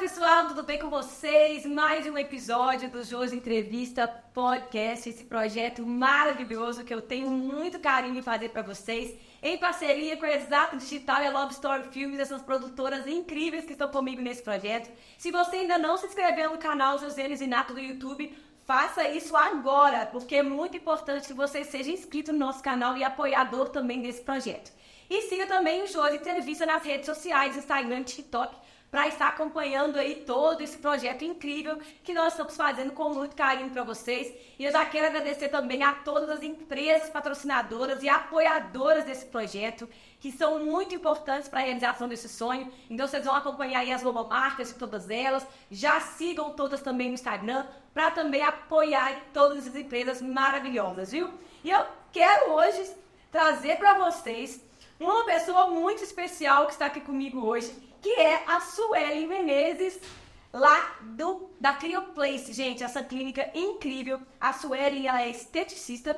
pessoal, tudo bem com vocês? Mais um episódio do Josi Entrevista Podcast, esse projeto maravilhoso que eu tenho muito carinho em fazer para vocês, em parceria com a Exato Digital e a Love Story Filmes, essas produtoras incríveis que estão comigo nesse projeto. Se você ainda não se inscreveu no canal Josiane Zinato do YouTube, faça isso agora, porque é muito importante que você seja inscrito no nosso canal e apoiador também desse projeto. E siga também o Josi Entrevista nas redes sociais, Instagram, TikTok, para estar acompanhando aí todo esse projeto incrível que nós estamos fazendo com muito carinho para vocês. E eu já quero agradecer também a todas as empresas patrocinadoras e apoiadoras desse projeto, que são muito importantes para a realização desse sonho. Então vocês vão acompanhar aí as logomarcas de todas elas. Já sigam todas também no Instagram, para também apoiar todas essas empresas maravilhosas, viu? E eu quero hoje trazer para vocês uma pessoa muito especial que está aqui comigo hoje, que é a Sueli Menezes, lá da Crioplace. Gente, essa clínica incrível. A Sueli, ela é esteticista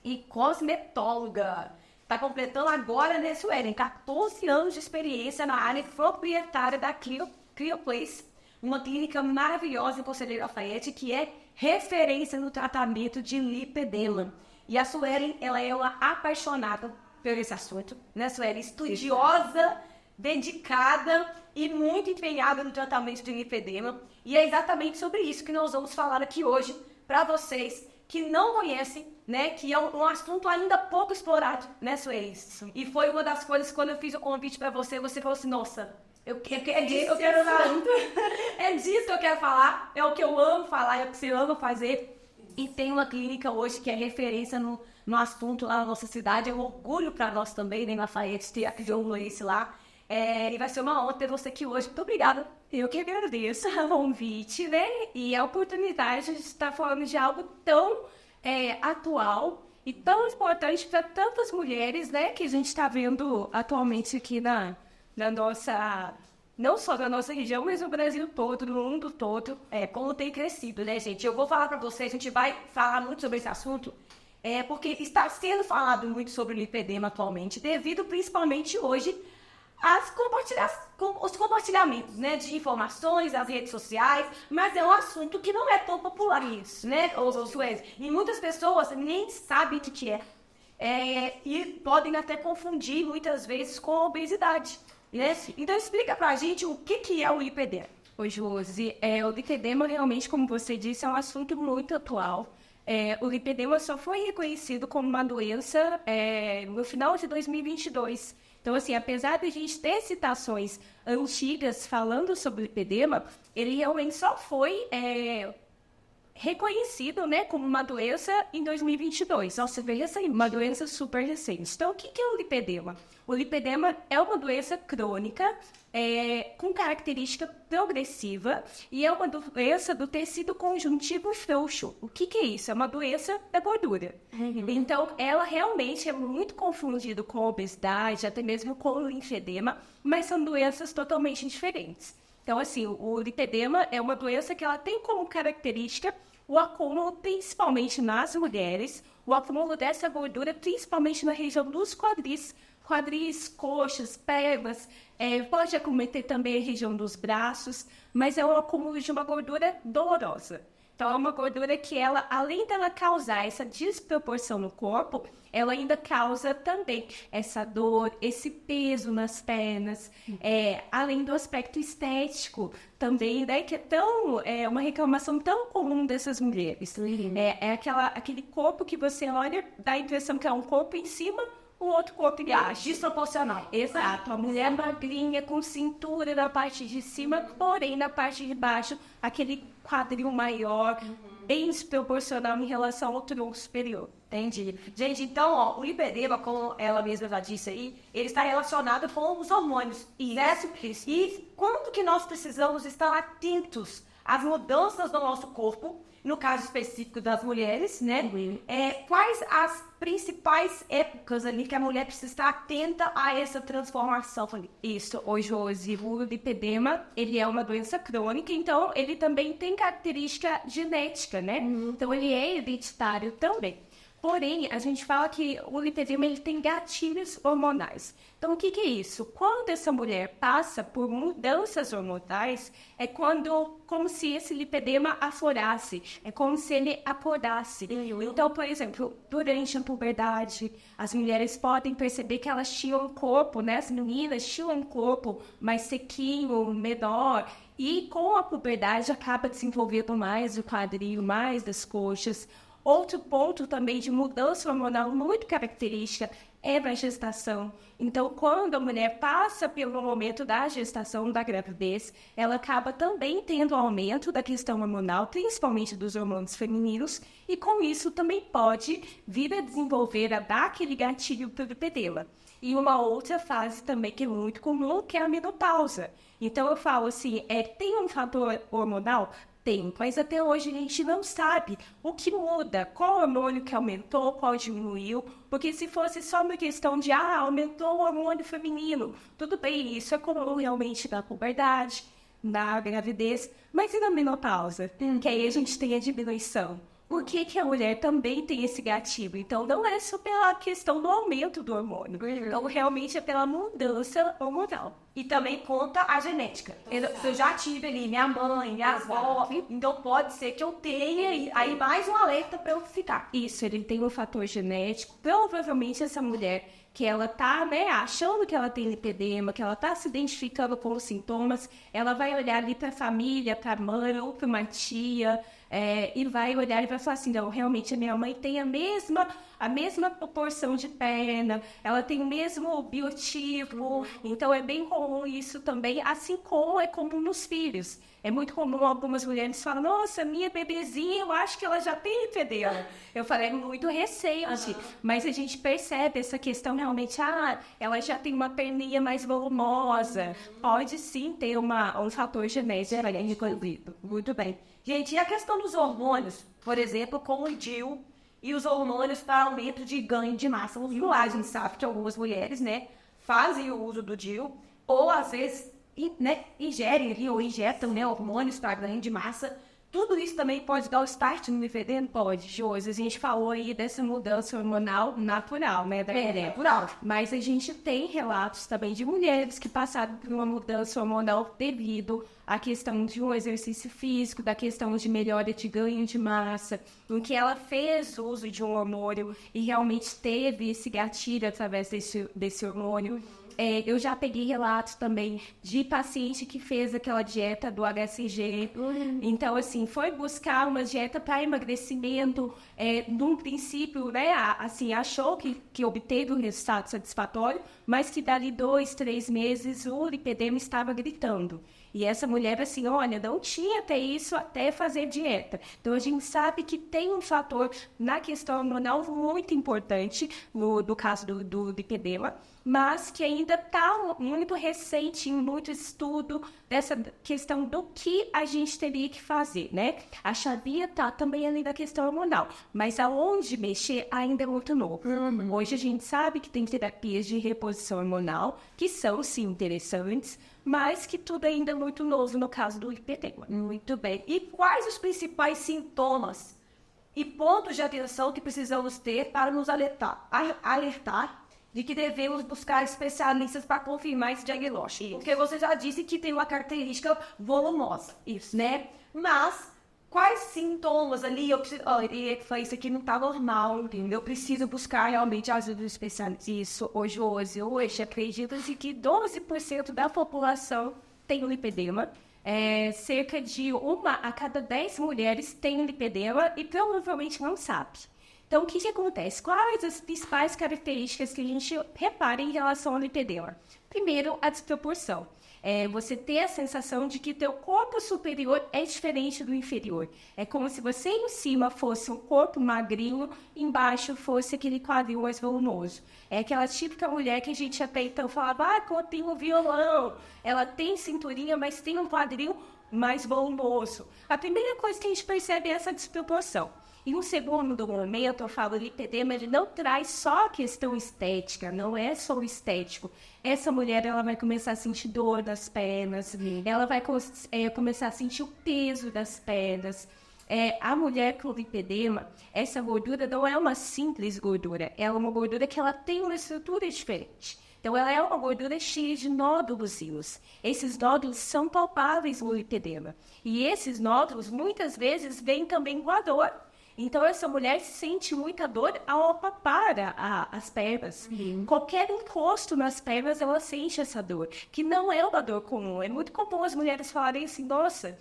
e cosmetóloga. Está completando agora, né, Sueli, 14 anos de experiência na área proprietária da Crioplace, uma clínica maravilhosa em Conselheiro Lafayette, que é referência no tratamento de lipedema. E a Sueli, ela é uma apaixonada por esse assunto, né, Sueli? Estudiosa, dedicada e muito empenhada no tratamento de lipedema. E é exatamente sobre isso que nós vamos falar aqui hoje para vocês que não conhecem, né, que é um assunto ainda pouco explorado, né, Sueli? E foi uma das coisas, quando eu fiz o convite para você, você falou assim, nossa, é disso que eu quero falar, é o que eu amo falar, é o que você ama fazer. E tem uma clínica hoje que é referência no assunto lá na nossa cidade, é um orgulho para nós também, né, Lafayette, ter a Crioplace lá. E vai ser uma honra ter você aqui hoje. Muito obrigada. Eu que agradeço o convite, né? E a oportunidade de estar falando de algo tão atual e tão importante para tantas mulheres, né? Que a gente está vendo atualmente aqui na nossa... Não só na nossa região, mas no Brasil todo, no mundo todo, como tem crescido, né, gente? Eu vou falar para vocês, a gente vai falar muito sobre esse assunto, porque está sendo falado muito sobre o lipedema atualmente, devido principalmente hoje os compartilhamentos, né, de informações, as redes sociais, mas é um assunto que não é tão popular isso, né, e muitas pessoas nem sabem o que é, e podem até confundir muitas vezes com a obesidade, né? Então explica pra gente o que é o lipedema. Oi, Josi, o lipedema realmente, como você disse, é um assunto muito atual. O lipedema só foi reconhecido como uma doença no final de 2022. Então, assim, apesar de a gente ter citações antigas falando sobre o lipedema, ele realmente só foi reconhecido, né, como uma doença em 2022. Nossa, veja isso aí, uma doença super recente. Então, o que é o lipedema? O lipedema é uma doença crônica, com característica progressiva, e é uma doença do tecido conjuntivo frouxo. O que é isso? É uma doença da gordura. Então, ela realmente é muito confundida com a obesidade, até mesmo com o linfedema, mas são doenças totalmente diferentes. Então, assim, o lipedema é uma doença que ela tem como característica o acúmulo, principalmente nas mulheres, o acúmulo dessa gordura, principalmente na região dos quadris, coxas, pernas, pode acometer também a região dos braços, mas é um acúmulo de uma gordura dolorosa. Então, é uma gordura que ela, além dela causar essa desproporção no corpo, ela ainda causa também essa dor, esse peso nas pernas, além do aspecto estético também, né, que é uma reclamação tão comum dessas mulheres. Aquele corpo que você olha, dá a impressão que é um corpo em cima, o outro corpo embaixo. Desproporcional. Exato. A mulher magrinha com cintura na parte de cima, porém na parte de baixo, aquele quadril maior, bem desproporcional em relação ao tronco superior. Entendi. Gente, então, o lipedema, como ela mesma já disse aí, ele está relacionado com os hormônios. Certo? E quando que nós precisamos estar atentos às mudanças do nosso corpo, no caso específico das mulheres, né? Quais as principais épocas ali que a mulher precisa estar atenta a essa transformação ali? Isso, hoje o lipedema, ele é uma doença crônica, então ele também tem característica genética, né? Então ele é hereditário também. Porém, a gente fala que o lipedema ele tem gatilhos hormonais. Então, o que é isso? Quando essa mulher passa por mudanças hormonais, é como se esse lipedema aflorasse, é como se ele aporasse. Então, por exemplo, durante a puberdade, as mulheres podem perceber que elas tinham um corpo, né? As meninas tinham um corpo mais sequinho, menor, e com a puberdade acaba desenvolvendo mais o quadril, mais das coxas. Outro ponto também de mudança hormonal muito característica é na gestação. Então, quando a mulher passa pelo momento da gestação, da gravidez, ela acaba também tendo aumento da questão hormonal, principalmente dos hormônios femininos, e com isso também pode vir a desenvolver, a dar aquele gatilho para o lipedema. E uma outra fase também que é muito comum, que é a menopausa. Então, eu falo assim, tem um fator hormonal? Tem, mas até hoje a gente não sabe o que muda, qual hormônio que aumentou, qual diminuiu, porque se fosse só uma questão de, aumentou o hormônio feminino, tudo bem, isso é comum realmente na puberdade, na gravidez, mas e na menopausa? Que aí a gente tem a diminuição. Por que a mulher também tem esse gatilho? Então, não é só pela questão do aumento do hormônio. Então, realmente é pela mudança hormonal. E também conta a genética. Eu já tive ali minha mãe, minha avó, então pode ser que eu tenha aí mais um alerta para eu ficar. Isso, ele tem um fator genético. Provavelmente essa mulher que ela tá, né, achando que ela tem lipedema, que ela tá se identificando com os sintomas, ela vai olhar ali para a família, para a mãe ou para uma tia, e vai olhar e vai falar assim, não, realmente a minha mãe tem a mesma proporção de perna, ela tem o mesmo biotipo, então é bem comum isso também, assim como é comum nos filhos. É muito comum algumas mulheres falam, nossa, minha bebezinha, eu acho que ela já tem lipedema. Eu falei, é muito recente, mas a gente percebe essa questão realmente, ela já tem uma perninha mais volumosa. Pode sim ter um fator genético incluído. Muito bem. Gente, e a questão dos hormônios, por exemplo, como o DIU e os hormônios para aumento de ganho de massa muscular. A gente sabe que algumas mulheres, né, fazem o uso do DIU, ou às vezes ingerem ali, ou injetam, né, hormônios para ganho de massa. Tudo isso também pode dar o start no lipedema? Pode, Josi. A gente falou aí dessa mudança hormonal natural, né? Natural. Mas a gente tem relatos também de mulheres que passaram por uma mudança hormonal devido à questão de um exercício físico, da questão de melhora de ganho de massa, em que ela fez uso de um hormônio e realmente teve esse gatilho através desse hormônio. Eu já peguei relatos também de paciente que fez aquela dieta do HCG. Então, assim, foi buscar uma dieta para emagrecimento. Num princípio, né, assim, achou que obteve um resultado satisfatório, mas que dali 2, 3 meses o lipedema estava gritando. E essa mulher, assim, olha, não tinha até isso, até fazer dieta. Então, a gente sabe que tem um fator na questão hormonal muito importante, no caso do lipedema, mas que ainda está muito recente em muito estudo dessa questão do que a gente teria que fazer, né? A chavinha está também ali da questão hormonal, mas aonde mexer ainda é muito novo. Hoje a gente sabe que tem terapias de reposição hormonal, que são, sim, interessantes, mas que tudo ainda é muito novo no caso do lipedema. Muito bem. E quais os principais sintomas e pontos de atenção que precisamos ter para nos alertar de que devemos buscar especialistas para confirmar esse diagnóstico? Isso. Porque você já disse que tem uma característica volumosa. Isso. Né? Mas quais sintomas ali eu preciso... isso aqui não está normal, entendeu? Eu preciso buscar realmente a ajuda do especialista. Isso. Hoje acredita-se que 12% da população tem o lipedema. Cerca de 1 a cada 10 mulheres tem lipedema e provavelmente não sabe. Então, o que acontece? Quais as principais características que a gente repara em relação ao lipedema? Primeiro, a desproporção. Você ter a sensação de que teu corpo superior é diferente do inferior. É como se você em cima fosse um corpo magrinho, embaixo fosse aquele quadril mais volumoso. É aquela típica mulher que a gente até então falava, tem um violão, ela tem cinturinha, mas tem um quadril mais volumoso. A primeira coisa que a gente percebe é essa desproporção. E um segundo momento, eu falo, o lipedema, ele não traz só a questão estética, não é só o estético. Essa mulher, ela vai começar a sentir dor nas pernas, ela vai começar a sentir o peso das pernas, A mulher com lipedema, essa gordura não é uma simples gordura, é uma gordura que ela tem uma estrutura diferente. Então, ela é uma gordura cheia de nódulos. Esses nódulos são palpáveis no lipedema. E esses nódulos, muitas vezes, vêm também com a dor. Então, essa mulher sente muita dor ao palpar as pernas. Qualquer encosto nas pernas, ela sente essa dor, que não é uma dor comum. É muito comum as mulheres falarem assim, nossa,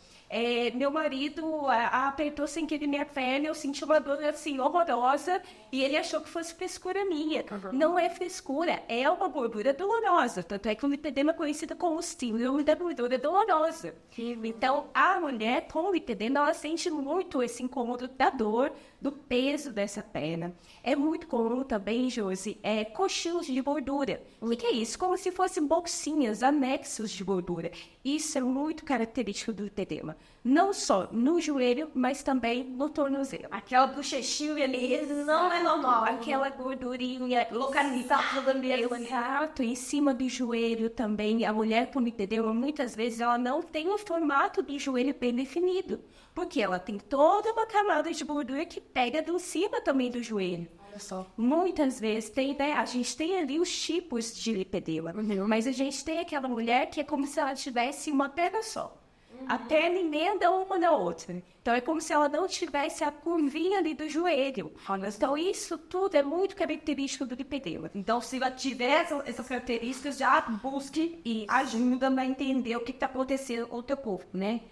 meu marido apertou sem querer minha perna, eu senti uma dor assim horrorosa e ele achou que fosse frescura minha. Não é frescura, é uma gordura dolorosa. Tanto é que o lipedema é conhecido como síndrome da gordura dolorosa. Então, a mulher com lipedema, ela sente muito esse incômodo da dor, do peso dessa perna. É muito comum também, Josi, coxinhos de gordura. O que é isso? Como se fossem bolsinhas, anexos de gordura. Isso é muito característico do lipedema. Não só no joelho, mas também no tornozelo. Aquela bochechinha ali não é normal. Aquela gordurinha localizada mesmo. Exato, em cima do joelho também. A mulher com lipedema, muitas vezes, ela não tem o formato do joelho bem definido. Porque ela tem toda uma camada de gordura que pega de cima também do joelho. Olha só. Muitas vezes a gente tem ali os tipos de lipedema. Mas a gente tem aquela mulher que é como se ela tivesse uma perna só. A perna emenda uma na outra. Então, é como se ela não tivesse a curvinha ali do joelho. Então, isso tudo é muito característico do lipedema. Então, se ela tiver essas características, já busque e ajuda a entender o que está acontecendo com o teu corpo, né?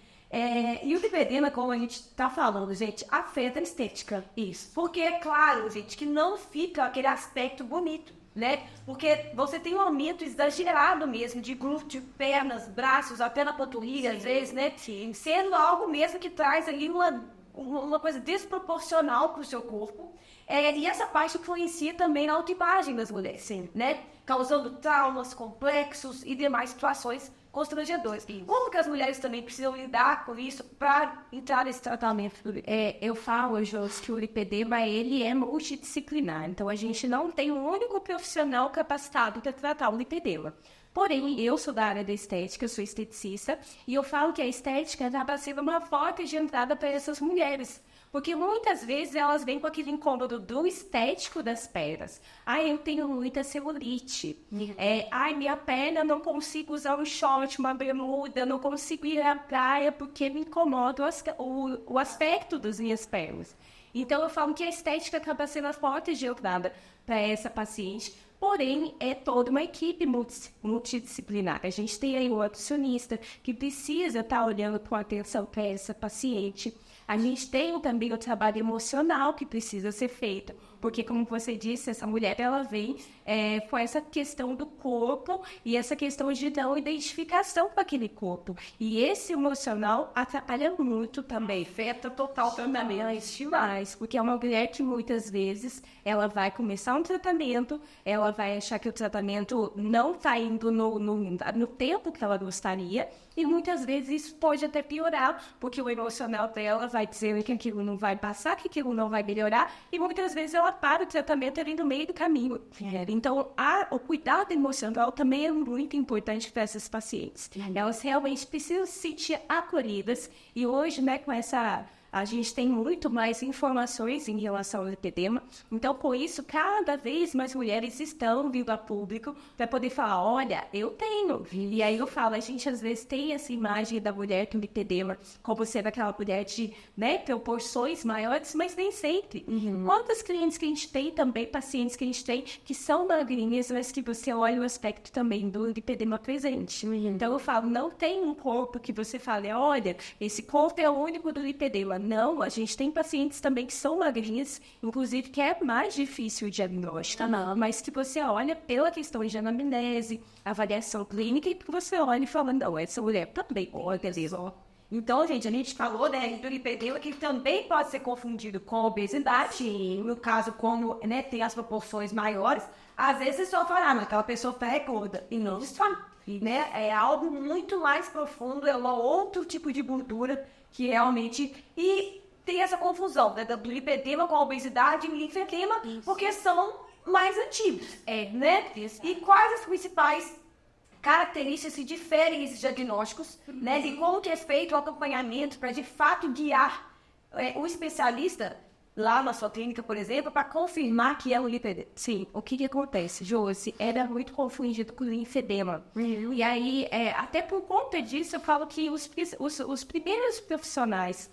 E o lipedema, como a gente está falando, gente, afeta a estética. Isso. Porque é claro, gente, que não fica aquele aspecto bonito, né? Porque você tem um aumento exagerado mesmo de glúteo, pernas, braços, até na panturrilha, às vezes, né? Sim. Sendo algo mesmo que traz ali uma coisa desproporcional para o seu corpo. E essa parte influencia também na autoimagem das mulheres, sim, né? Causando traumas, complexos e demais situações constrangedoras. Como que as mulheres também precisam lidar com isso para entrar nesse tratamento? Eu falo, Jos, que o lipedema, ele é multidisciplinar. Então, a gente não tem um único profissional capacitado para tratar o lipedema. Porém, eu sou da área da estética, eu sou esteticista, e eu falo que a estética acaba sendo uma porta de entrada para essas mulheres. Porque muitas vezes elas vêm com aquele incômodo do estético das pernas. Eu tenho muita celulite. Minha perna, não consigo usar um short, uma bermuda, não consigo ir à praia porque me incomoda o aspecto das minhas pernas. Então, eu falo que a estética acaba sendo a porta de entrada para essa paciente. Porém, é toda uma equipe multidisciplinar. A gente tem aí um nutricionista que precisa estar olhando com atenção para essa paciente. A gente tem também o trabalho emocional que precisa ser feito, porque, como você disse, essa mulher, ela vem com essa questão do corpo e essa questão de não identificação com aquele corpo. E esse emocional atrapalha muito também. Afeta total também. Demais, porque é uma mulher que muitas vezes ela vai começar um tratamento, ela vai achar que o tratamento não está indo no tempo que ela gostaria, e muitas vezes isso pode até piorar, porque o emocional dela vai dizer que aquilo não vai passar, que aquilo não vai melhorar, e muitas vezes ela para o tratamento ali no meio do caminho. Então, o cuidado emocional também é muito importante para essas pacientes. Elas realmente precisam se sentir acolhidas, e hoje, né, com a gente tem muito mais informações em relação ao lipedema. Então, com isso, cada vez mais mulheres estão vindo a público para poder falar, olha, eu tenho. E aí eu falo, a gente às vezes tem essa imagem da mulher com lipedema como sendo aquela mulher de, né, proporções maiores, mas nem sempre. Quantas clientes que a gente tem também, pacientes que a gente tem, que são magrinhas, mas que você olha o aspecto também do lipedema presente. Então, eu falo, não tem um corpo que você fale, olha, esse corpo é o único do lipedema. Não, a gente tem pacientes também que são magrinhas, inclusive que é mais difícil o diagnóstico, mas que você olha pela questão de anamnese, avaliação clínica, e que você olha e fala, não, essa mulher também, beleza. Então, gente, a gente falou, né, do lipedema, que também pode ser confundido com obesidade, e no caso, como, né, tem as proporções maiores, às vezes você só fala, mas aquela pessoa é gorda, e não está, né, é algo muito mais profundo, é um outro tipo de gordura que realmente... E tem essa confusão, né, do lipedema com a obesidade e linfedema, porque são mais antigos, né? E quais as principais características que diferem esses diagnósticos, né? De como que é feito o acompanhamento para, de fato, guiar o especialista lá na sua clínica, por exemplo, para confirmar que é um linfedema. Sim, o que acontece, Josi? Era muito confundido com linfedema. E aí, até por conta disso, eu falo que os primeiros profissionais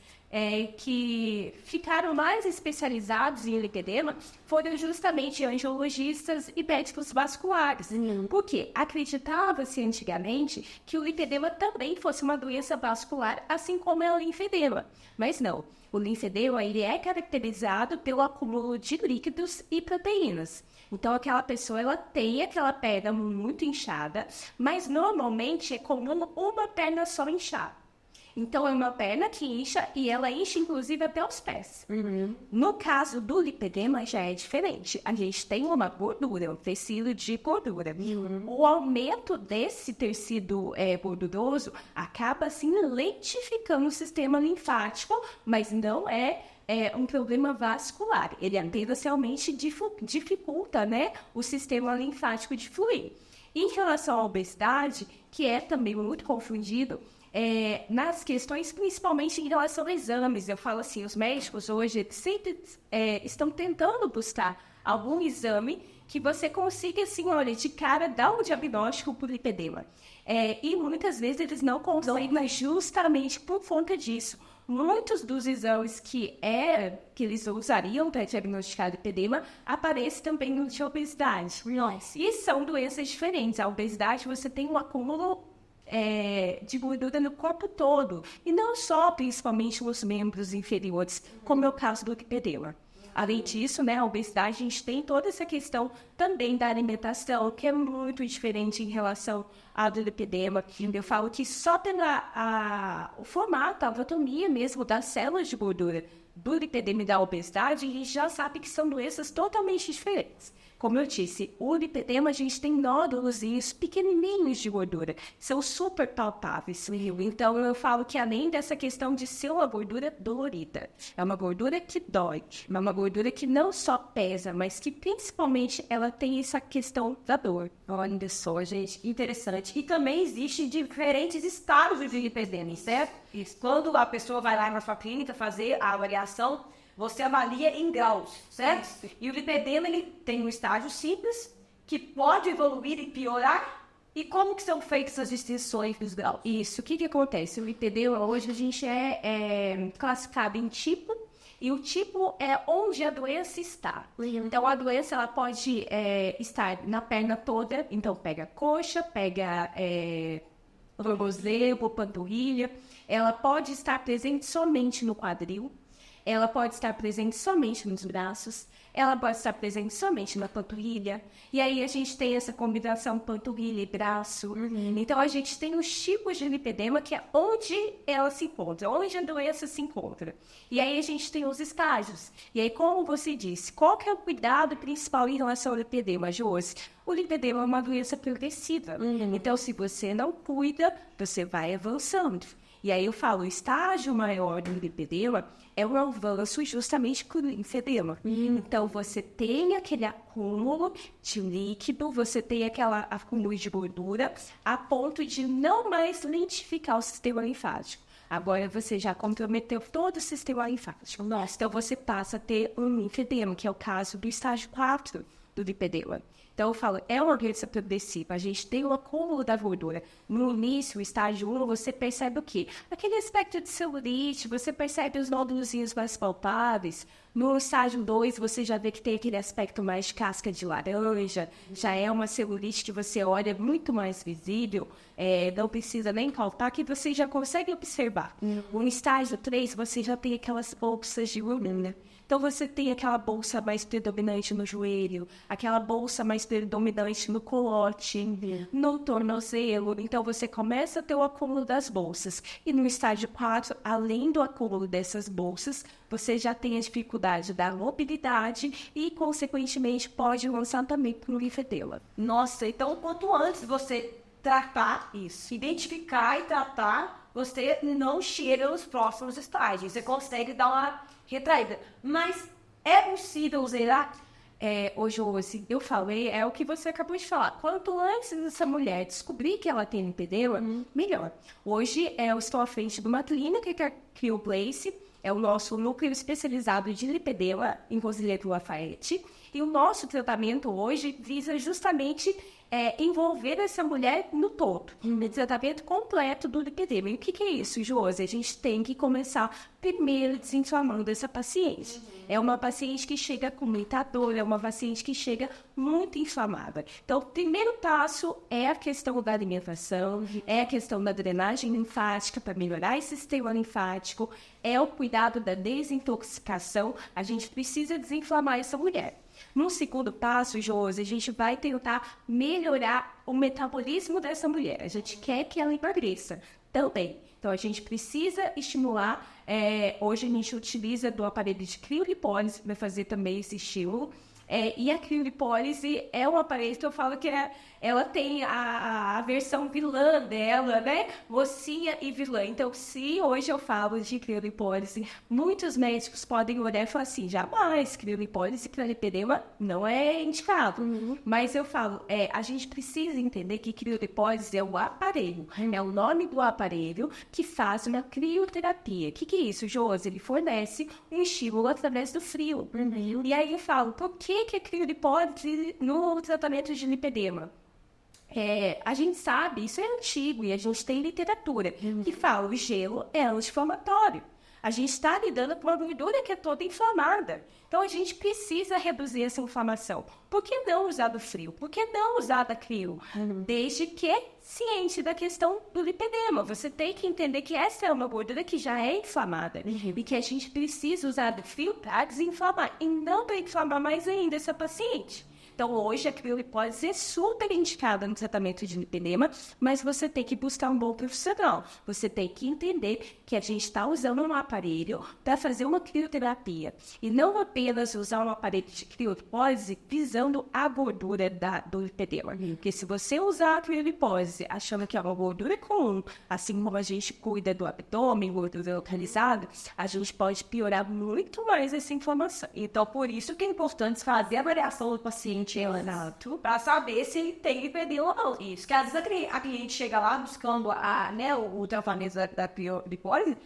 que ficaram mais especializados em linfedema foram justamente angiologistas e médicos vasculares. Porque acreditava-se antigamente que o linfedema também fosse uma doença vascular, assim como é o linfedema. Mas não. O linfedema, ele é caracterizado pelo acúmulo de líquidos e proteínas. Então, aquela pessoa, ela tem aquela perna muito inchada, mas normalmente é comum uma perna só inchar. Então, é uma perna que incha e ela incha, inclusive, até os pés. No caso do lipedema, já é diferente. A gente tem uma gordura, um tecido de gordura. O aumento desse tecido gorduroso acaba, assim, lentificando o sistema linfático, mas não é um problema vascular. Ele apenas realmente dificulta, né, o sistema linfático de fluir. Em relação à obesidade, que é também muito confundido, nas questões, principalmente em relação a exames, eu falo assim, os médicos hoje eles sempre estão tentando buscar algum exame que você consiga, assim, olha, de cara, dar um diagnóstico por lipedema. E muitas vezes eles não conseguem, mas justamente por conta disso. Muitos dos exames que eles usariam para diagnosticar lipedema aparecem também no de obesidade. E são doenças diferentes. A obesidade, você tem um acúmulo de gordura no corpo todo, e não só, principalmente, os membros inferiores, como é o caso do lipedema. Além disso, né, a obesidade, a gente tem toda essa questão também da alimentação, que é muito diferente em relação ao do lipedema. Eu falo que só pelo o formato, a anatomia mesmo das células de gordura do lipedema e da obesidade, a gente já sabe que são doenças totalmente diferentes. Como eu disse, o lipedema, a gente tem nódulos pequenininhos de gordura. São super palpáveis. Então, eu falo que além dessa questão de ser uma gordura dolorida, é uma gordura que dói, é uma gordura que não só pesa, mas que principalmente ela tem essa questão da dor. Olha só, gente, interessante. E também existem diferentes estágios de lipedema, certo? Isso. Quando a pessoa vai lá na sua clínica fazer a avaliação, você avalia em graus, certo? Isso. E o lipedema, ele tem um estágio simples, que pode evoluir e piorar. E como que são feitas as distinções dos graus? Isso, o que acontece? O lipedema, hoje, a gente é classificado em tipo, e o tipo é onde a doença está. Então, a doença, ela pode estar na perna toda, então pega coxa, pega tornozelo, panturrilha. Ela pode estar presente somente no quadril. Ela pode estar presente somente nos braços, ela pode estar presente somente na panturrilha, e aí a gente tem essa combinação panturrilha e braço. Então, a gente tem os tipos de lipedema, que é onde ela se encontra, onde a doença se encontra. E aí a gente tem os estágios. E aí, como você disse, qual que é o cuidado principal em relação ao lipedema, Josi? O lipedema é uma doença progressiva. Então, se você não cuida, você vai avançando. E aí eu falo, o estágio maior do lipedema é o avanço justamente com o linfedema. Então, você tem aquele acúmulo de líquido, você tem aquele acúmulo de gordura, a ponto de não mais lentificar o sistema linfático. Agora, você já comprometeu todo o sistema linfático. Então, você passa a ter um linfedema, que é o caso do estágio 4 do lipedema. Então, eu falo, é uma doença progressiva, a gente tem o acúmulo da gordura. No início, o estágio 1, você percebe o quê? Aquele aspecto de celulite, você percebe os nódulos mais palpáveis. No estágio 2, você já vê que tem aquele aspecto mais de casca de laranja, já é uma celulite que você olha muito mais visível, não precisa nem caltar, que você já consegue observar. No estágio 3, você já tem aquelas bolsas de gordura. Então, você tem aquela bolsa mais predominante no joelho, aquela bolsa mais predominante no colote, no tornozelo. Então, você começa a ter o acúmulo das bolsas. E no estágio 4, além do acúmulo dessas bolsas, você já tem a dificuldade da mobilidade e, consequentemente, pode lançar também para o linfedema. Nossa, então, quanto antes você tratar isso, identificar e tratar, você não chega nos próximos estágios. Você consegue dar uma retraída. Mas é possível zerar? Hoje, eu falei, é o que você acabou de falar. Quanto antes essa mulher descobrir que ela tem lipedema, melhor. Hoje, eu estou à frente de uma clínica que é a CryoPlace, é o nosso núcleo especializado de lipedema em Conselheiro Lafayette. E o nosso tratamento hoje visa justamente envolver essa mulher no todo, no tratamento completo do lipedema. E o que é isso, Josi? A gente tem que começar primeiro desinflamando essa paciente. É uma paciente que chega com muita dor, é uma paciente que chega muito inflamada. Então, o primeiro passo é a questão da alimentação, é a questão da drenagem linfática para melhorar esse sistema linfático, é o cuidado da desintoxicação. A gente precisa desinflamar essa mulher. No segundo passo, Josi, a gente vai tentar melhorar o metabolismo dessa mulher. A gente quer que ela emagreça também. Então, a gente precisa estimular. Hoje, a gente utiliza do aparelho de criolipólise para fazer também esse estímulo. E a criolipólise é um aparelho que eu falo que ela tem a versão vilã dela, né? Mocinha e vilã. Então, se hoje eu falo de criolipólise, muitos médicos podem olhar e falar assim, jamais, criolipólise para lipedema não é indicado. Mas eu falo, a gente precisa entender que criolipólise é o aparelho, é o nome do aparelho que faz uma crioterapia. O que é isso, Josi? Ele fornece um estímulo através do frio. E aí eu falo, por que a criolipólise no tratamento de lipedema? A gente sabe, isso é antigo e a gente tem literatura que fala o gelo é anti-inflamatório. A gente está lidando com uma gordura que é toda inflamada. Então, a gente precisa reduzir essa inflamação. Por que não usar do frio? Por que não usar da crio? Desde que ciente da questão do lipedema. Você tem que entender que essa é uma gordura que já é inflamada. E que a gente precisa usar do frio para desinflamar. E não para inflamar mais ainda essa paciente. Então, hoje, a criolipólise é super indicada no tratamento de lipedema, mas você tem que buscar um bom profissional. Você tem que entender que a gente está usando um aparelho para fazer uma crioterapia. E não apenas usar um aparelho de criolipólise visando a gordura do lipedema. Porque se você usar a criolipólise achando que é uma gordura comum, assim como a gente cuida do abdômen, gordura localizada, a gente pode piorar muito mais essa inflamação. Então, por isso que é importante fazer a avaliação do paciente para saber se ele tem lipedema ou não. Isso, que às vezes a cliente chega lá buscando o tratamento da criolipólise,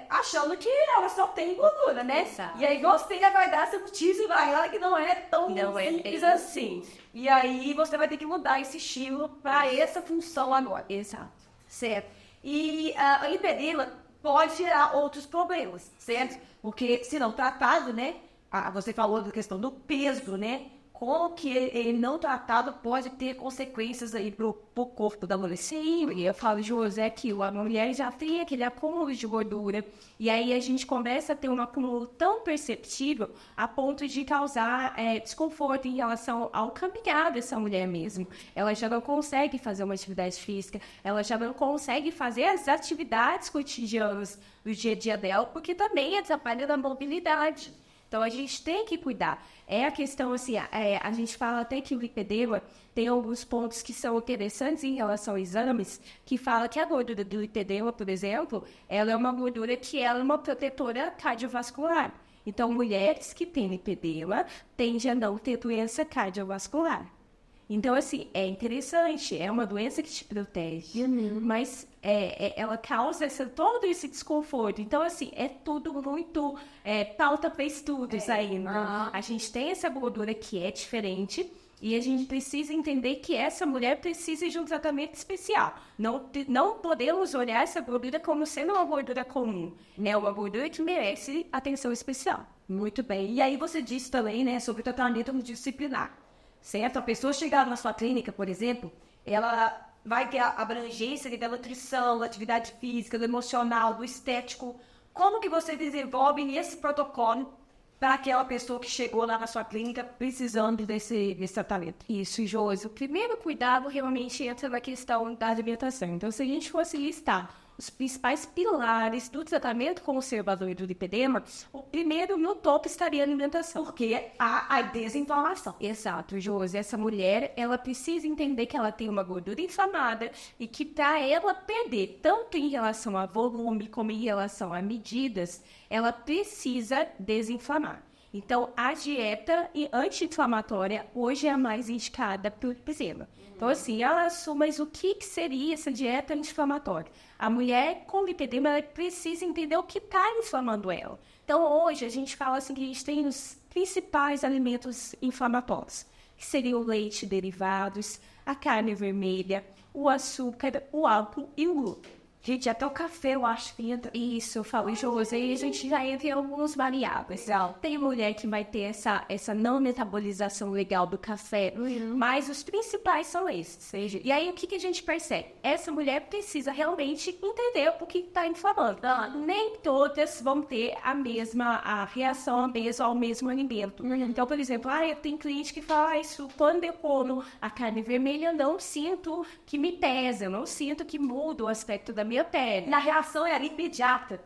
achando que ela só tem gordura, né? Exato. E aí você vai dar essa notícia pra ela que não é tão simples assim. E aí você vai ter que mudar esse estilo para essa função agora. Exato. Certo. E a lipedema pode gerar outros problemas, certo? Porque se não tratado, né? Você falou da questão do peso, né? Como que ele não tratado pode ter consequências aí pro corpo da mulher. Sim, eu falo, José, que a mulher já tem aquele acúmulo de gordura, e aí a gente começa a ter um acúmulo tão perceptível a ponto de causar desconforto em relação ao caminhar dessa mulher mesmo. Ela já não consegue fazer uma atividade física, ela já não consegue fazer as atividades cotidianas do dia a dia dela, porque também atrapalha na mobilidade. Então, a gente tem que cuidar. É a questão, assim, a gente fala até que o lipedema tem alguns pontos que são interessantes em relação a exames, que fala que a gordura do lipedema, por exemplo, ela é uma gordura que ela é uma protetora cardiovascular. Então, mulheres que têm lipedema tendem a não ter doença cardiovascular. Então, assim, é interessante, é uma doença que te protege, mas ela causa todo esse desconforto. Então, assim, é tudo muito pauta para estudos ainda. A gente tem essa gordura que é diferente e a gente precisa entender que essa mulher precisa de um tratamento especial. Não podemos olhar essa gordura como sendo uma gordura comum, né? Uma gordura que merece atenção especial. Muito bem. E aí você disse também, né, sobre o tratamento multidisciplinar. Certo? A pessoa chegar na sua clínica, por exemplo, ela vai ter a abrangência da nutrição, da atividade física, do emocional, do estético. Como que você desenvolve esse protocolo para aquela pessoa que chegou lá na sua clínica precisando desse tratamento? Isso, Josi. O primeiro cuidado realmente entra na questão da alimentação. Então, se a gente fosse listar os principais pilares do tratamento conservador do lipedema, o primeiro no topo estaria a alimentação. Porque há a desinflamação. Exato, Josi. Essa mulher, ela precisa entender que ela tem uma gordura inflamada e que para ela perder, tanto em relação a volume como em relação a medidas, ela precisa desinflamar. Então, a dieta anti-inflamatória hoje é a mais indicada para o lipedema. Então, assim, ela assume, mas o que seria essa dieta anti-inflamatória? A mulher com lipedema, ela precisa entender o que está inflamando ela. Então, hoje, a gente fala assim que a gente tem os principais alimentos inflamatórios, que seriam o leite, derivados, a carne vermelha, o açúcar, o álcool e o glúten. Gente, até o café eu acho que entra. Isso, eu falo, Josi, aí a gente já entra em algumas variáveis. Tem mulher que vai ter essa não metabolização legal do café, mas os principais são esses. E aí, o que a gente percebe? Essa mulher precisa realmente entender o que está inflamando. Nem todas vão ter a reação ao mesmo alimento. Então, por exemplo, eu tenho cliente que fala, isso, quando eu como a carne vermelha, eu não sinto que me pesa, eu não sinto que muda o aspecto da minha pele. Na reação é ali imediata.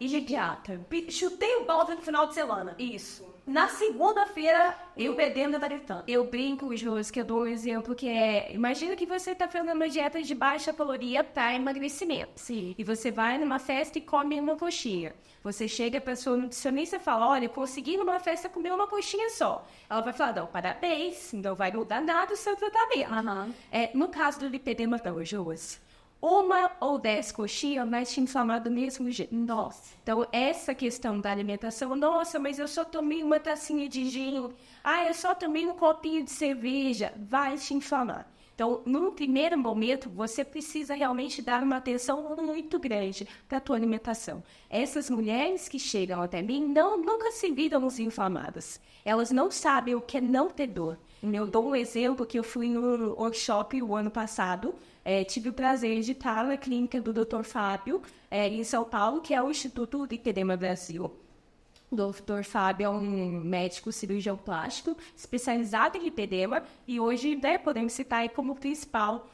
Chutei o balde no final de semana. Isso. Na segunda-feira, eu perdendo da gritando. Eu brinco, Josi, que eu dou um exemplo que imagina que você está fazendo uma dieta de baixa caloria para emagrecimento. Sim. E você vai numa festa e come uma coxinha. Você chega para a sua nutricionista e fala, olha, consegui numa festa comer uma coxinha só. Ela vai falar, não, parabéns, não vai mudar nada o seu tratamento. No caso do lipedema, não, Josi. 1 ou 10 coxinhas vai te inflamar do mesmo jeito. Nossa. Então, essa questão da alimentação, nossa, mas eu só tomei uma tacinha de gin, eu só tomei um copinho de cerveja, vai te inflamar. Então, num primeiro momento, você precisa realmente dar uma atenção muito grande para a tua alimentação. Essas mulheres que chegam até mim nunca se viram inflamadas. Elas não sabem o que é não ter dor. Eu dou um exemplo que eu fui no workshop o ano passado, tive o prazer de estar na clínica do Dr. Fábio, em São Paulo, que é o Instituto Lipedema Brasil. O Dr. Fábio é um médico cirurgião plástico, especializado em lipedema, e hoje podemos citar aí como principal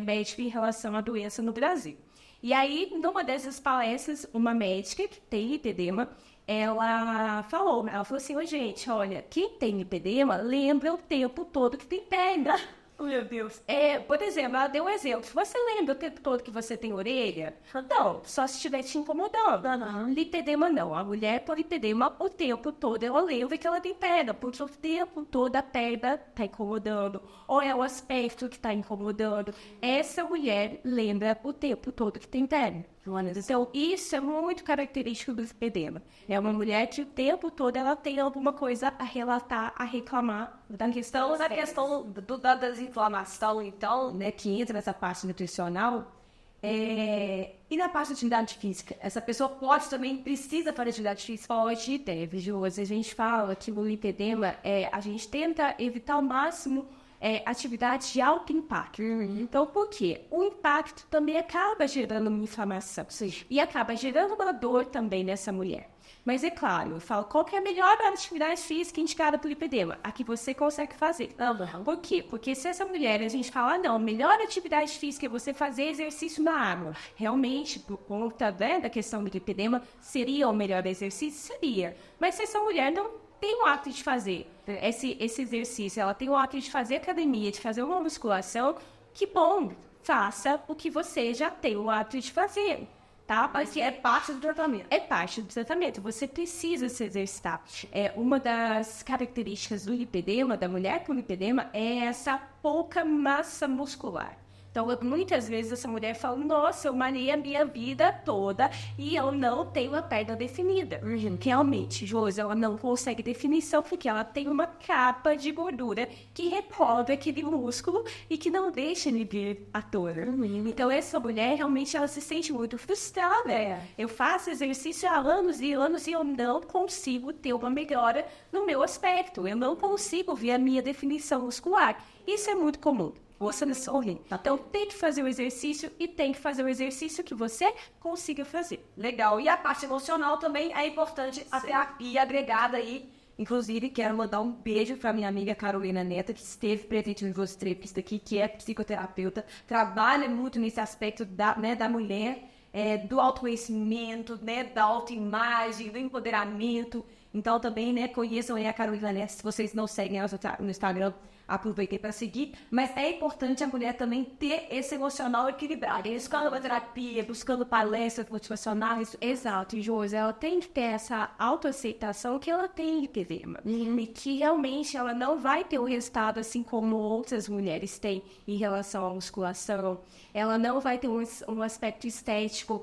médico em relação à doença no Brasil. E aí, numa dessas palestras, uma médica que tem lipedema, ela falou assim, gente, olha, quem tem lipedema lembra o tempo todo que tem perna. Meu Deus. Por exemplo, ela deu um exemplo. Você lembra o tempo todo que você tem orelha? Não, só se estiver te incomodando. Lipedema não. A mulher com lipedema, o tempo todo ela lembra que ela tem perna, porque o tempo todo a perna está incomodando. Ou é o aspecto que está incomodando. Essa mulher lembra o tempo todo que tem perna. Então, isso é muito característico do lipedema. É uma mulher que o tempo todo ela tem alguma coisa a relatar, a reclamar da questão. Da questão da desinflamação, então, né, que entra nessa parte nutricional. E na parte de atividade física? Essa pessoa precisa fazer atividade física? Pode e deve, Josi. A gente fala que no lipedema, a gente tenta evitar ao máximo atividades de alto impacto. Então, por quê? O impacto também acaba gerando uma inflamação. Sim. E acaba gerando uma dor também nessa mulher. Mas é claro, eu falo, qual que é a melhor atividade física indicada para o lipedema? A que você consegue fazer. Por quê? Porque se essa mulher, a gente fala, não, a melhor atividade física é você fazer exercício na água. Realmente, por conta da questão do lipedema, seria o melhor exercício? Seria. Mas se essa mulher não tem o hábito de fazer esse exercício, ela tem o hábito de fazer academia, de fazer uma musculação, que bom, faça o que você já tem o hábito de fazer. Tá? Mas é parte do tratamento. É parte do tratamento. Você precisa se exercitar. Uma das características do lipedema, da mulher com lipedema, é essa pouca massa muscular. Então, muitas vezes essa mulher fala, nossa, eu malhei a minha vida toda e eu não tenho a perna definida. Realmente, Josi, ela não consegue definição porque ela tem uma capa de gordura que recobre aquele músculo e que não deixa ele vir à tona. Então, essa mulher, realmente, ela se sente muito frustrada. Eu faço exercício há anos e anos e eu não consigo ter uma melhora no meu aspecto. Eu não consigo ver a minha definição muscular. Isso é muito comum. Você não sorri. Então, tem que fazer o exercício e tem que fazer o exercício que você consiga fazer. Legal. E a parte emocional também é importante, a terapia agregada aí. Inclusive, quero mandar um beijo para minha amiga Carolina Neta, que esteve presente no nosso entrevista aqui, que é psicoterapeuta, trabalha muito nesse aspecto da mulher, do autoconhecimento, da autoimagem, do empoderamento. Então, também, conheçam aí a Carolina Neta, se vocês não seguem ela no Instagram, aproveitei para seguir, mas é importante a mulher também ter esse emocional equilibrado, buscando uma terapia, buscando palestras motivacionais. Exato, Josi, ela tem que ter essa autoaceitação que ela tem lipedema. E que realmente ela não vai ter o resultado assim como outras mulheres têm em relação à musculação. Ela não vai ter um aspecto estético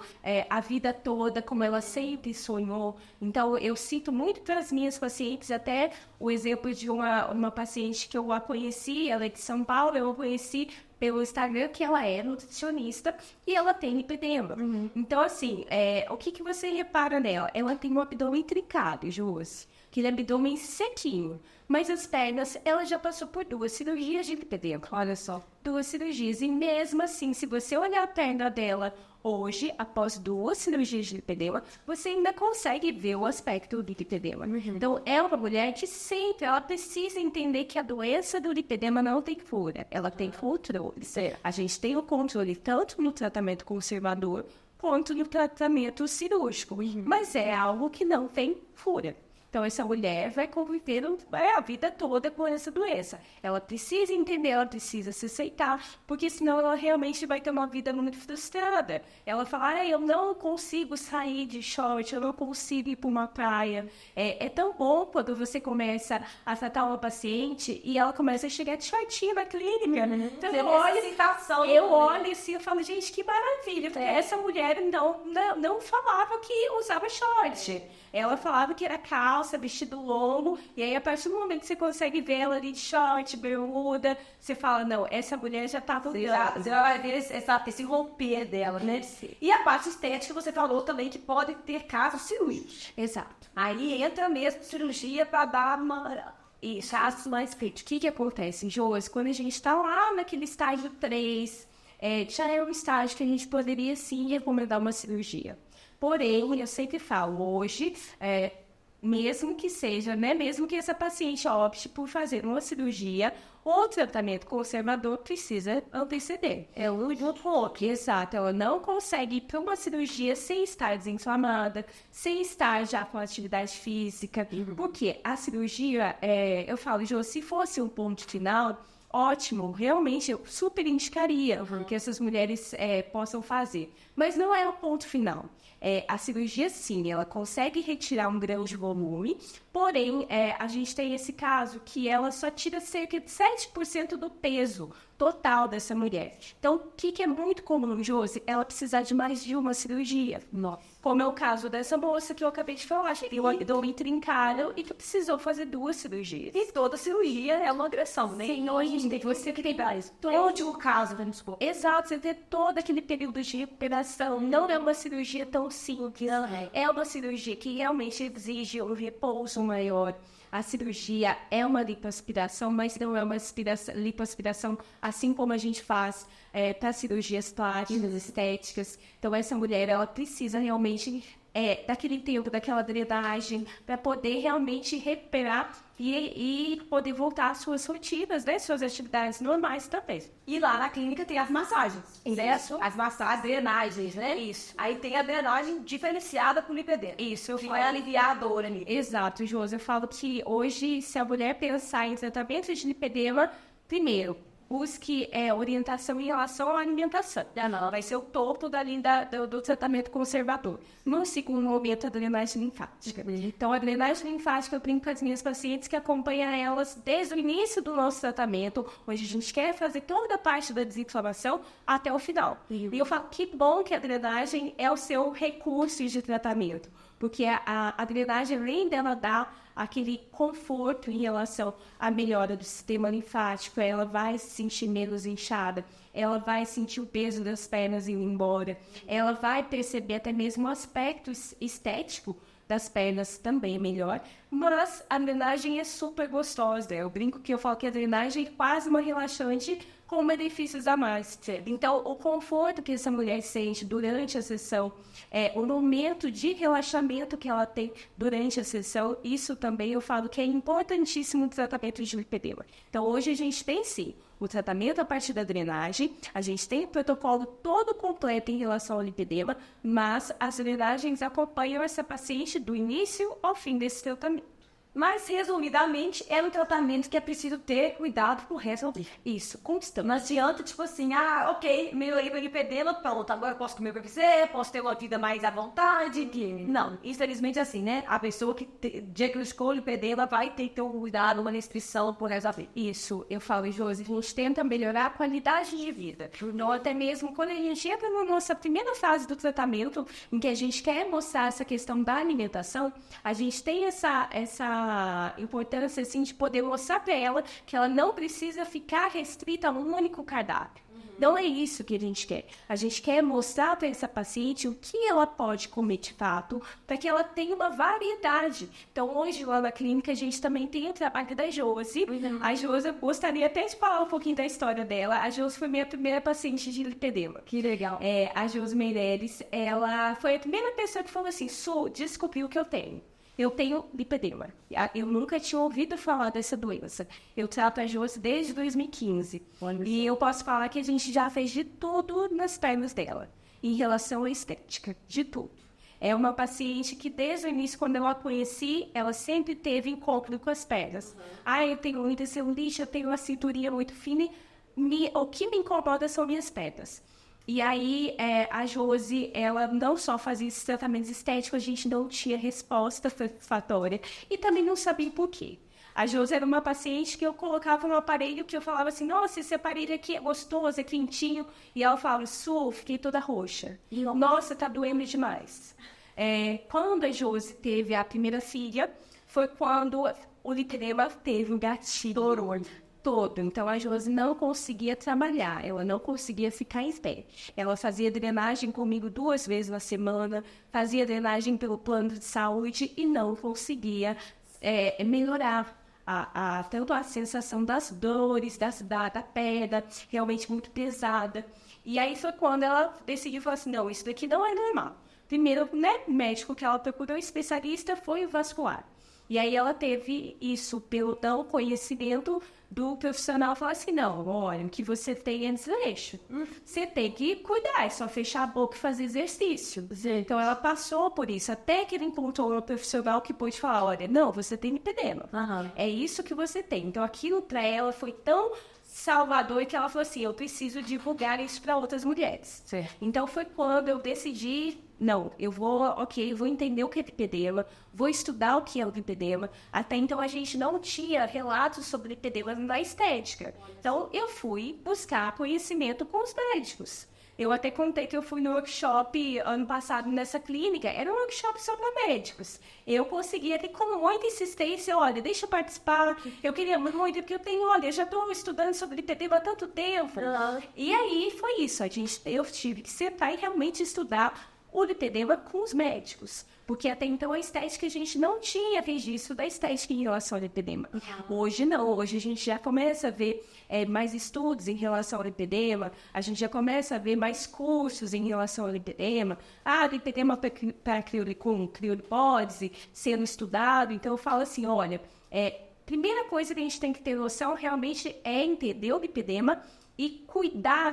a vida toda, como ela sempre sonhou. Então, eu cito muito para as minhas pacientes, até o exemplo de uma paciente que eu a conheci, ela é de São Paulo, eu a conheci pelo Instagram, que ela é nutricionista e ela tem lipedema. Então, assim, o que você repara nela? Ela tem um abdômen trincado, Josi, aquele abdômen sequinho. Mas as pernas, ela já passou por 2 cirurgias de lipedema. Olha só. 2 cirurgias. E mesmo assim, se você olhar a perna dela hoje, após 2 cirurgias de lipedema, você ainda consegue ver o aspecto do lipedema. Então, é uma mulher que sempre, ela precisa entender que a doença do lipedema não tem cura. Ela tem controle. A gente tem o controle tanto no tratamento conservador quanto no tratamento cirúrgico. Mas é algo que não tem cura. Então, essa mulher vai conviver a vida toda com essa doença. Ela precisa entender, ela precisa se aceitar, porque senão ela realmente vai ter uma vida muito frustrada. Ela fala, eu não consigo sair de short, eu não consigo ir para uma praia. É tão bom quando você começa a tratar uma paciente e ela começa a chegar de shortinho na clínica. Então, eu olho assim e falo, gente, que maravilha. Essa mulher não falava que usava short. Ela falava que era calça, vestido longo, e aí a partir do momento que você consegue ver ela ali de short, bermuda, você fala, não, essa mulher já tá Você vai ver esse romper dela, né? E a parte estética, você falou também que pode ter casos cirúrgicos. Exato. Aí entra mesmo cirurgia para dar uma... Isso, casos mais críticos. O que acontece, Josi? Quando a gente tá lá naquele estágio 3, já é um estágio que a gente poderia sim recomendar uma cirurgia. Porém, eu sempre falo, hoje, mesmo que seja, né, mesmo que essa paciente opte por fazer uma cirurgia, o tratamento conservador precisa anteceder. É um junto com o outro. Exato, ela não consegue ir para uma cirurgia sem estar desinflamada, sem estar já com atividade física, porque a cirurgia, eu falo, Jô, se fosse um ponto final, ótimo, realmente eu super indicaria que essas mulheres possam fazer, mas não é o ponto final. A cirurgia, sim, ela consegue retirar um grande volume, porém, a gente tem esse caso que ela só tira cerca de 7% do peso total dessa mulher. Então, o que é muito comum, Josi? Ela precisar de mais de uma cirurgia. Como é o caso dessa moça que eu acabei de falar, que tem o abdômen trincado e que precisou fazer 2 cirurgias. E toda cirurgia é uma agressão, né? Sim, hoje você que tem mais. É o último caso, vamos supor. Exato, você tem todo aquele período de recuperação. Não é uma cirurgia tão simples. É uma cirurgia que realmente exige um repouso maior. A cirurgia é uma lipoaspiração, mas não é uma lipoaspiração assim como a gente faz para cirurgias plásticas, estéticas. Então, essa mulher, ela precisa realmente daquele tempo, daquela drenagem, para poder realmente recuperar e poder voltar às suas rotinas, né? Suas atividades normais também. E lá na clínica tem as massagens, certo? As massagens, drenagens, né? Isso. Aí tem a drenagem diferenciada com o lipedema. Isso, que vai aliviar a dor ali. Exato, Josi. Eu falo que hoje, se a mulher pensar em tratamento de lipedema, primeiro, busque orientação em relação à alimentação. Vai ser o topo do tratamento conservador. No segundo momento, a drenagem linfática. Então, a drenagem linfática, eu brinco com as minhas pacientes que acompanham elas desde o início do nosso tratamento, onde a gente quer fazer toda a parte da desinflamação até o final. E eu falo que bom que a drenagem é o seu recurso de tratamento, porque a drenagem, além dela dar aquele conforto em relação à melhora do sistema linfático, ela vai se sentir menos inchada, ela vai sentir o peso das pernas indo embora, ela vai perceber até mesmo o aspecto estético das pernas também melhor, mas a drenagem é super gostosa. Eu brinco que eu falo que a drenagem é quase uma relaxante com benefícios a mais. Então, o conforto que essa mulher sente durante a sessão, o momento de relaxamento que ela tem durante a sessão, isso também eu falo que é importantíssimo no tratamento de lipedema. Então, hoje a gente tem sim o tratamento a partir da drenagem, a gente tem o protocolo todo completo em relação ao lipedema, mas as drenagens acompanham essa paciente do início ao fim desse tratamento. Mas, resumidamente, é um tratamento que é preciso ter cuidado pro resto da vida. Isso, constante. Não adianta, tipo assim, ok, meu lipedema, pronto, agora eu posso comer o que eu quiser, posso ter uma vida mais à vontade. Não, infelizmente assim, né? A pessoa que diagnosticou o lipedema vai ter que ter um cuidado, uma restrição por resto da vida. Isso, eu falo, Josi, a gente tenta melhorar a qualidade de vida. Ou até mesmo quando a gente entra na nossa primeira fase do tratamento, em que a gente quer mostrar essa questão da alimentação, a gente tem essa importância, assim, de poder mostrar para ela que ela não precisa ficar restrita a um único cardápio. Não é isso que a gente quer. A gente quer mostrar para essa paciente o que ela pode comer de fato, para que ela tenha uma variedade. Então, hoje, lá na clínica, a gente também tem o trabalho da Josi. A Josi, eu gostaria até de falar um pouquinho da história dela. A Josi foi minha primeira paciente de lipedema. Que legal. A Josi Meireles, ela foi a primeira pessoa que falou assim, descobri o que eu tenho. Eu tenho lipedema. Eu nunca tinha ouvido falar dessa doença. Eu trato a Josi desde 2015. E eu posso falar que a gente já fez de tudo nas pernas dela, em relação à estética, de tudo. É uma paciente que, desde o início, quando eu a conheci, ela sempre teve incômodo com as pernas. Eu tenho muita celulite, eu tenho uma cinturinha muito fina. O que me incomoda são minhas pernas. E aí, a Josi, ela não só fazia esses tratamentos estéticos, a gente não tinha resposta satisfatória e também não sabia por quê. A Josi era uma paciente que eu colocava no aparelho que eu falava assim, nossa, esse aparelho aqui é gostoso, é quentinho. E ela falava, fiquei toda roxa. Nossa, tá doendo demais. Quando a Josi teve a primeira filha, foi quando o lipedema teve um gatilho. Todo. Então, a Josi não conseguia trabalhar, ela não conseguia ficar em pé. Ela fazia drenagem comigo 2 vezes na semana, fazia drenagem pelo plano de saúde e não conseguia melhorar tanto a sensação das dores, da perna, realmente muito pesada. E aí foi quando ela decidiu falar assim, não, isso daqui não é normal. Primeiro, médico que ela procurou, especialista, foi o vascular. E aí ela teve isso pelo não conhecimento do profissional, falar assim, não, olha, o que você tem é desleixo. Você tem que cuidar, é só fechar a boca e fazer exercício. Então ela passou por isso, até que ele encontrou um profissional que pôde falar, olha, não, você tem lipedema. É isso que você tem. Então aquilo para ela foi tão salvador que ela falou assim, eu preciso divulgar isso para outras mulheres. Então foi quando eu decidi, não, eu vou entender o que é lipedema, vou estudar o que é o lipedema. Até então a gente não tinha relatos sobre lipedema na estética. Então eu fui buscar conhecimento com os médicos. Eu até contei que eu fui no workshop ano passado nessa clínica, era um workshop só para médicos. Eu consegui ali com muita insistência, olha, deixa eu participar, eu queria muito, porque eu já estou estudando sobre lipedema há tanto tempo. E aí foi isso, eu tive que sentar e realmente estudar o lipedema com os médicos. Porque até então a estética a gente não tinha registro da estética em relação ao lipedema. Hoje não, hoje a gente já começa a ver mais estudos em relação ao lipedema, a gente já começa a ver mais cursos em relação ao lipedema. Lipedema para criolipólise sendo estudado. Então eu falo assim, olha, primeira coisa que a gente tem que ter noção realmente é entender o lipedema e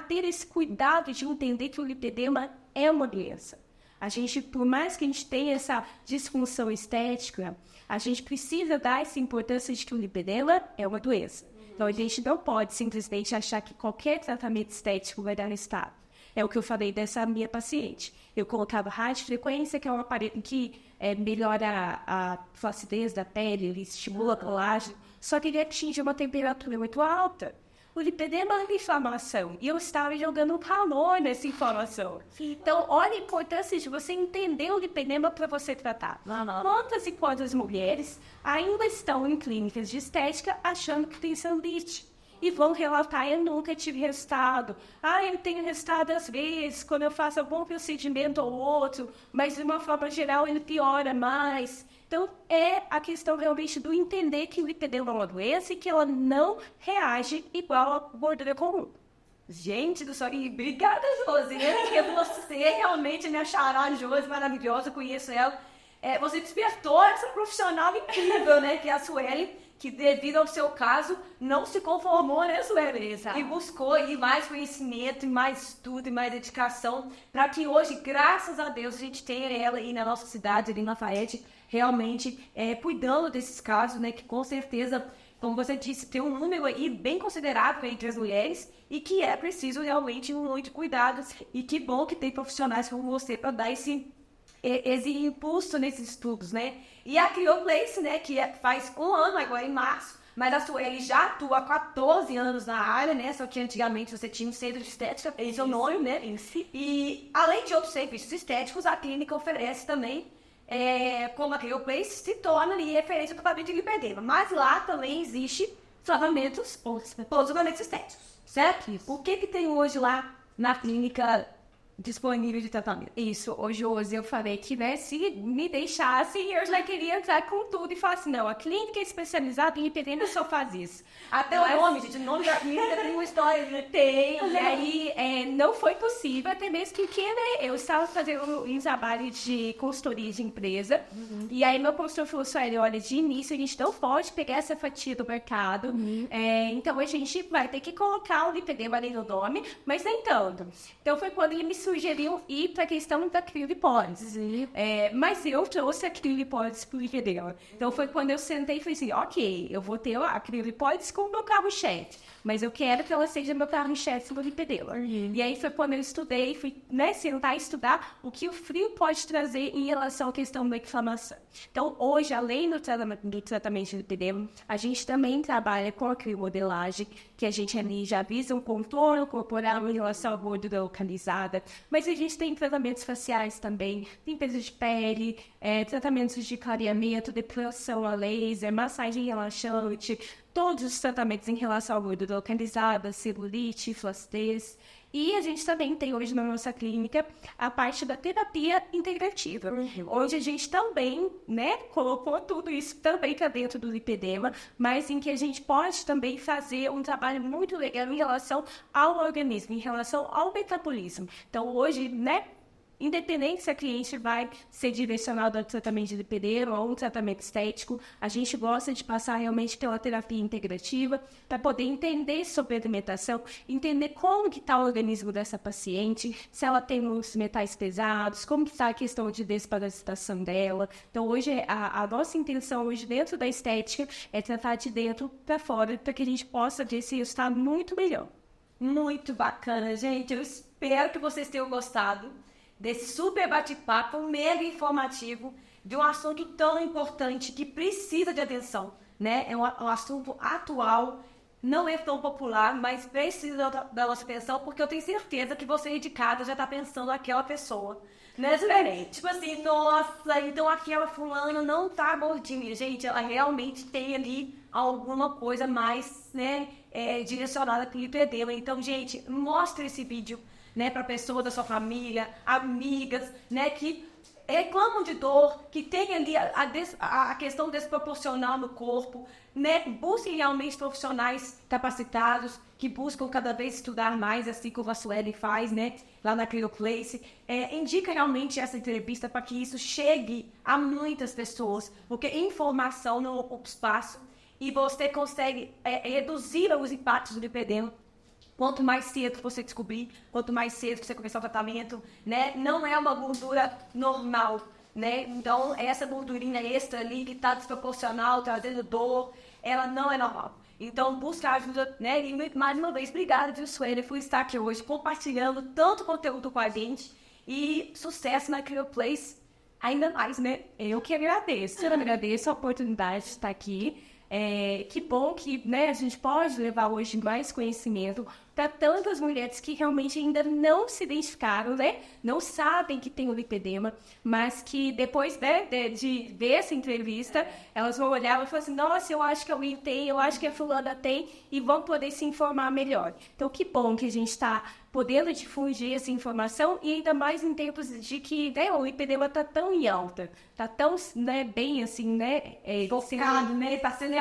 ter esse cuidado de entender que o lipedema é uma doença. A gente, por mais que a gente tenha essa disfunção estética, a gente precisa dar essa importância de que o lipedema é uma doença. Então, a gente não pode simplesmente achar que qualquer tratamento estético vai dar resultado. É o que eu falei dessa minha paciente. Eu colocava radiofrequência, que é um aparelho que melhora a flacidez da pele, ele estimula colágeno, só que ele atinge uma temperatura muito alta. O lipedema é uma inflamação. E eu estava jogando calor nessa informação. Então, olha a importância de você entender o lipedema para você tratar. Quantas e quantas mulheres ainda estão em clínicas de estética achando que tem celulite? E vão relatar, eu nunca tive resultado. Eu tenho resultado às vezes, quando eu faço algum procedimento ou outro, mas de uma forma geral ele piora mais. Então, é a questão realmente do entender que o lipedema é uma doença e que ela não reage igual a gordura comum. Gente do céu, e obrigada, Josi, né? Porque você realmente me achará, Josi, maravilhosa, conheço ela. você despertou essa profissional incrível, né? Que é a Sueli, que devido ao seu caso, não se conformou, né, Sueli? Exato. E buscou aí mais conhecimento, e mais estudo, e mais dedicação, para que hoje, graças a Deus, a gente tenha ela aí na nossa cidade, ali na Lafayette, realmente cuidando desses casos, né? Que com certeza, como você disse, tem um número aí bem considerável entre as mulheres e que é preciso realmente muito cuidado. E que bom que tem profissionais como você para dar esse impulso nesses estudos, né? E a Crioplace, né, que faz 1 ano agora em março, mas a Sueli já atua há 14 anos na área, né? Só que antigamente você tinha um centro de estética, esse é o nome, né? E além de outros serviços estéticos, a clínica oferece também, como a Crioplace se torna ali referência ao tratamento de lipedema. Mas lá também existe tratamentos, tratamentos estéticos, certo? Isso. O que tem hoje lá na clínica disponível de tratamento? Isso, hoje eu falei que, né, se me deixasse, eu já queria entrar com tudo e falar assim, não, a clínica é especializada em lipedema só faz isso. Até o nome, gente, o nome da clínica tem uma história, né? Tem, e aí não foi possível, até mesmo que né, eu estava fazendo um trabalho de consultoria de empresa, e aí meu consultor falou assim, olha, de início a gente não pode pegar essa fatia do mercado, então a gente vai ter que colocar o lipedema ali no nome, mas nem tanto. Então foi quando ele me sugeriu ir para a questão da criolipólise. Mas eu trouxe a criolipólise para o lipedema. Então foi quando eu sentei e falei assim, ok, eu vou ter a criolipólise como meu carro-chefe, mas eu quero que ela seja meu carro-chefe no lipedema. E aí foi quando eu estudei, fui sentar e estudar o que o frio pode trazer em relação à questão da inflamação. Então hoje, além do tratamento de lipedema, a gente também trabalha com a criomodelagem, que a gente ali já visa um contorno corporal em relação à gordura localizada, mas a gente tem tratamentos faciais também, limpeza de pele, tratamentos de clareamento, depilação a laser, massagem relaxante, todos os tratamentos em relação à gordura localizada, celulite, flacidez. E a gente também tem hoje na nossa clínica a parte da terapia integrativa. Hoje a gente também, né, colocou tudo isso também para dentro do lipedema, mas em que a gente pode também fazer um trabalho muito legal em relação ao organismo, em relação ao metabolismo. Então hoje, né, independente se a cliente vai ser direcionada ao tratamento de lipedema ou um tratamento estético, a gente gosta de passar realmente pela terapia integrativa para poder entender sobre a alimentação, entender como que está o organismo dessa paciente, se ela tem muitos metais pesados, como que está a questão de desparasitação dela. Então hoje a nossa intenção hoje dentro da estética é tratar de dentro para fora para que a gente possa ver se está muito melhor. Muito bacana, gente. Eu espero que vocês tenham gostado desse super bate-papo mega informativo de um assunto tão importante que precisa de atenção, né? É um assunto atual, não é tão popular, mas precisa da nossa atenção, porque eu tenho certeza que você aí de casa já tá pensando naquela pessoa, né? Tipo assim, nossa, então aquela fulana não tá gordinha. Gente, ela realmente tem ali alguma coisa mais, né, direcionada para o lipedema. Então, gente, mostre esse vídeo, né, para pessoa da sua família, amigas, né, que reclamam de dor, que tem ali a questão desproporcional no corpo, né, busquem realmente profissionais capacitados, que buscam cada vez estudar mais, assim como a Sueli faz, né, lá na Crioplace. Indica realmente essa entrevista para que isso chegue a muitas pessoas, porque informação não ocupa espaço e você consegue reduzir os impactos do lipedema. Quanto mais cedo você descobrir, quanto mais cedo você começar o tratamento, né? Não é uma gordura normal, né? Então, essa gordurinha extra ali que está desproporcional, trazendo dor, ela não é normal. Então, busca ajuda, né? E mais uma vez, obrigada, viu, Sueli, por estar aqui hoje, compartilhando tanto conteúdo com a gente. E sucesso na Crioplace, ainda mais, né? Eu que agradeço. Eu agradeço a oportunidade de estar aqui. Que bom que, né, a gente pode levar hoje mais conhecimento para tantas mulheres que realmente ainda não se identificaram, né, não sabem que tem o lipedema, mas que depois, né, de ver essa entrevista, elas vão olhar e falar assim, nossa, eu acho que alguém tem, eu acho que a fulana tem, e vão poder se informar melhor. Então, que bom que a gente está podendo difundir essa informação, e ainda mais em tempos de que, né, o lipedema está tão em alta, está tão, né, bem assim, né, focado, né, está sendo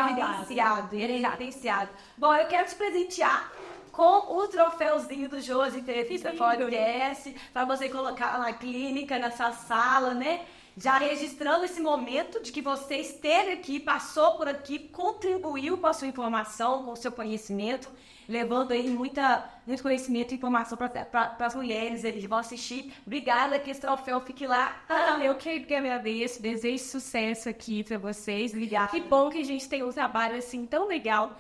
evidenciado. Bom, eu quero te presentear com o troféuzinho do Josi Entrevista Podcast, para você colocar na clínica, nessa sala, né? já registrando esse momento de que você esteve aqui, passou por aqui, contribuiu com a sua informação, com o seu conhecimento, levando aí muito conhecimento e informação para as mulheres ali que vão assistir. Obrigada, que esse troféu fique lá. Eu que agradeço, desejo sucesso aqui para vocês. Obrigada. Que bom que a gente tem um trabalho assim tão legal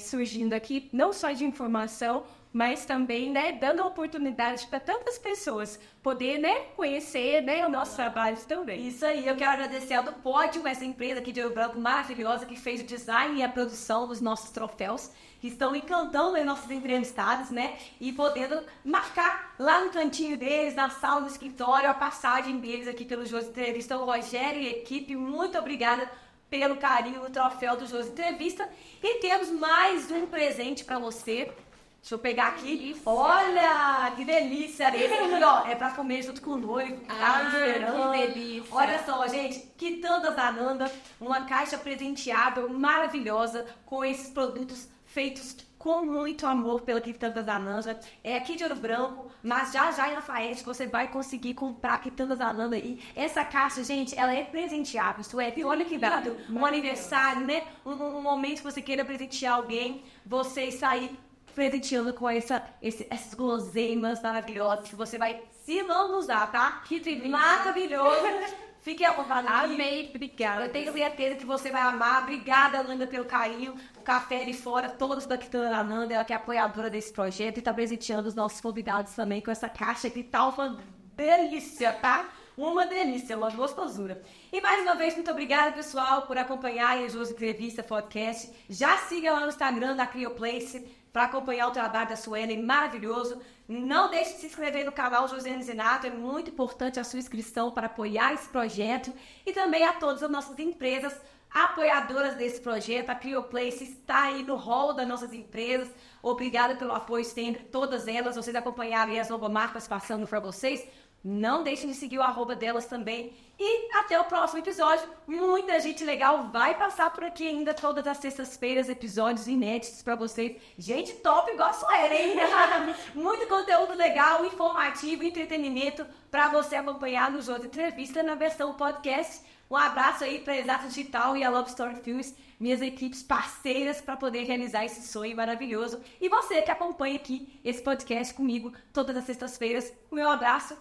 surgindo aqui, não só de informação, mas também, né, dando oportunidade para tantas pessoas poder, né, conhecer, né, o nosso trabalho também. Isso aí, eu quero agradecer ao do Pódio, essa empresa aqui de Ouro Branco maravilhosa que fez o design e a produção dos nossos troféus, que estão encantando aí nossos entrevistados, né, e podendo marcar lá no cantinho deles, na sala do escritório, a passagem deles aqui pelo Josi Entrevista. O Rogério e a equipe, muito obrigada pelo carinho do troféu do Josi Entrevista. E temos mais um presente para você. Deixa eu pegar aqui. Olha, que delícia! Esse aqui, ó, é pra comer junto com o noivo. Que delícia! Olha só, gente, Quitandas Ananda, uma caixa presenteável maravilhosa com esses produtos feitos com muito amor pela Quitandas Ananda. É aqui de Ouro Branco, mas já em Lafayette você vai conseguir comprar Quitandas Ananda aí. Essa caixa, gente, ela é presenteável. Isso é, olha que dado, um aniversário, né? Um momento que você queira presentear alguém, você sair presenteando com essas guloseimas maravilhosas que você vai, se não usar, tá? Que maravilhoso! Fique à vontade. Amei, obrigada. Eu tenho certeza que você vai amar. Obrigada, Ananda, pelo carinho. O café de fora, todos da Quitanda Ananda, ela que é apoiadora desse projeto e está presenteando os nossos convidados também com essa caixa que tá uma delícia, tá? Uma delícia, uma gostosura. E mais uma vez, muito obrigada, pessoal, por acompanhar a Josi Entrevista Podcast. Já siga lá no Instagram da CrioPlace para acompanhar o trabalho da Suelen, maravilhoso. Não deixe de se inscrever no canal Josiane Zinato, é muito importante a sua inscrição para apoiar esse projeto. E também a todas as nossas empresas apoiadoras desse projeto. A CrioPlace está aí no hall das nossas empresas. Obrigada pelo apoio sempre, todas elas. Vocês acompanharam as logomarcas passando para vocês. Não deixem de seguir o @, delas também. E até o próximo episódio. Muita gente legal vai passar por aqui ainda todas as sextas-feiras, episódios inéditos pra vocês. Gente top igual a Suelen, hein? Muito conteúdo legal, informativo, entretenimento pra você acompanhar no Josi Entrevista na versão podcast. Um abraço aí pra Exato Digital e a Love Story Films, minhas equipes parceiras para poder realizar esse sonho maravilhoso. E você que acompanha aqui esse podcast comigo todas as sextas-feiras, o meu abraço.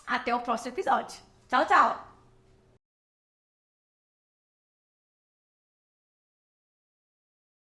Até o próximo episódio. Tchau, tchau!